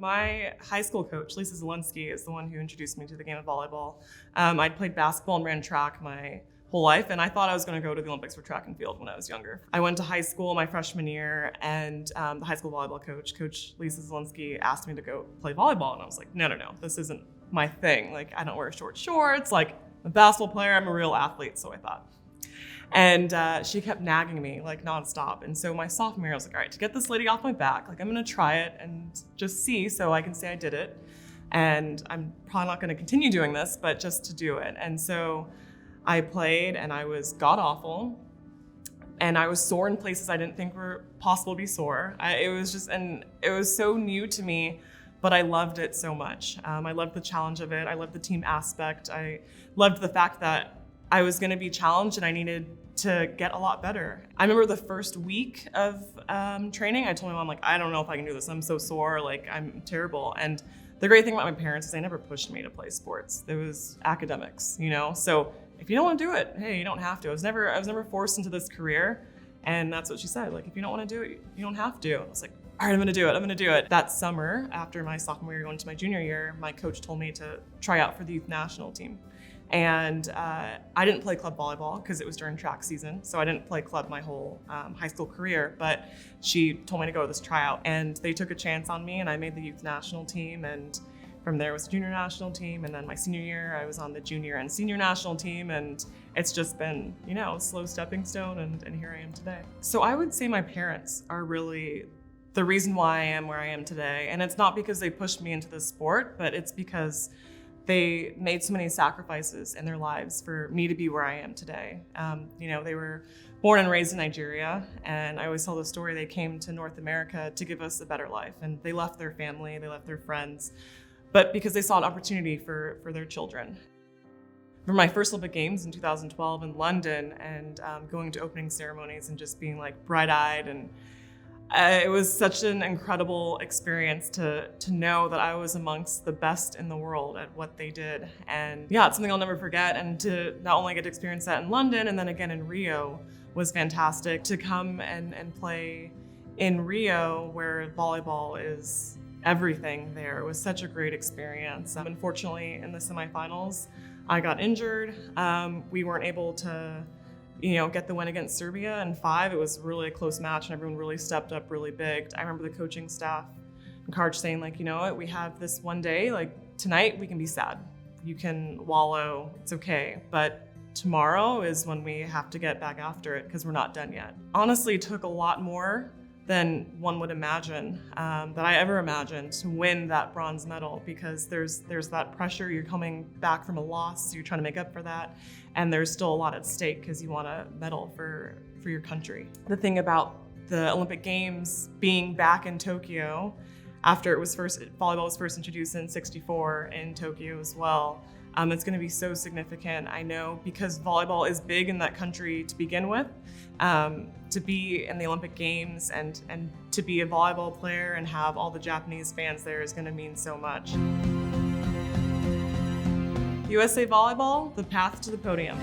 My high school coach, Lisa Zielinski, is the one who introduced me to the game of volleyball. I'd played basketball and ran track my whole life, and I thought I was going to go to the Olympics for track and field when I was younger. I went to high school my freshman year, and the high school volleyball coach, Coach Lisa Zielinski, asked me to go play volleyball, and I was like, no, this isn't my thing. Like, I don't wear short shorts. Like, I'm a basketball player, I'm a real athlete, so I thought. And she kept nagging me like nonstop. And so my sophomore year, I was like, all right, to get this lady off my back, like I'm gonna try it and just see so I can say I did it. And I'm probably not gonna continue doing this, but just to do it. And so I played and I was god awful. And I was sore in places I didn't think were possible to be sore. It was so new to me, but I loved it so much. I loved the challenge of it. I loved the team aspect. I loved the fact that I was gonna be challenged and I needed to get a lot better. I remember the first week of training, I told my mom, like, I don't know if I can do this. I'm so sore, like I'm terrible. And the great thing about my parents is they never pushed me to play sports. There was academics, you know? So if you don't wanna do it, hey, you don't have to. I was never forced into this career. And that's what she said. Like, if you don't wanna do it, you don't have to. I was like, all right, I'm gonna do it. That summer, after my sophomore year going into my junior year, my coach told me to try out for the youth national team. And I didn't play club volleyball because it was during track season. So I didn't play club my whole high school career, but she told me to go to this tryout and they took a chance on me and I made the youth national team. And from there was the junior national team. And then my senior year, I was on the junior and senior national team. And it's just been, a slow stepping stone and here I am today. So I would say my parents are really the reason why I am where I am today. And it's not because they pushed me into this sport, but it's because they made so many sacrifices in their lives for me to be where I am today. They were born and raised in Nigeria, and I always tell the story, they came to North America to give us a better life, and they left their family, they left their friends, but because they saw an opportunity for their children. For my first Olympic Games in 2012 in London, and going to opening ceremonies and just being like bright-eyed, and it was such an incredible experience to know that I was amongst the best in the world at what they did. And yeah, it's something I'll never forget. And to not only get to experience that in London and then again in Rio was fantastic. To come and play in Rio where volleyball is everything there. It was such a great experience. Unfortunately, in the semifinals, I got injured. We weren't able to get the win against Serbia in 5. It was really a close match and everyone really stepped up really big. I remember the coaching staff and saying like, you know what, we have this one day, like tonight we can be sad. You can wallow, it's okay. But tomorrow is when we have to get back after it because we're not done yet. Honestly, it took a lot more than one would imagine, that I ever imagined to win that bronze medal because there's that pressure. You're coming back from a loss, so you're trying to make up for that, and there's still a lot at stake because you want a medal for your country. The thing about the Olympic Games being back in Tokyo after volleyball was first introduced in '64 in Tokyo as well. It's going to be so significant, I know, because volleyball is big in that country to begin with. To be in the Olympic Games and to be a volleyball player and have all the Japanese fans there is going to mean so much. USA Volleyball, the path to the podium.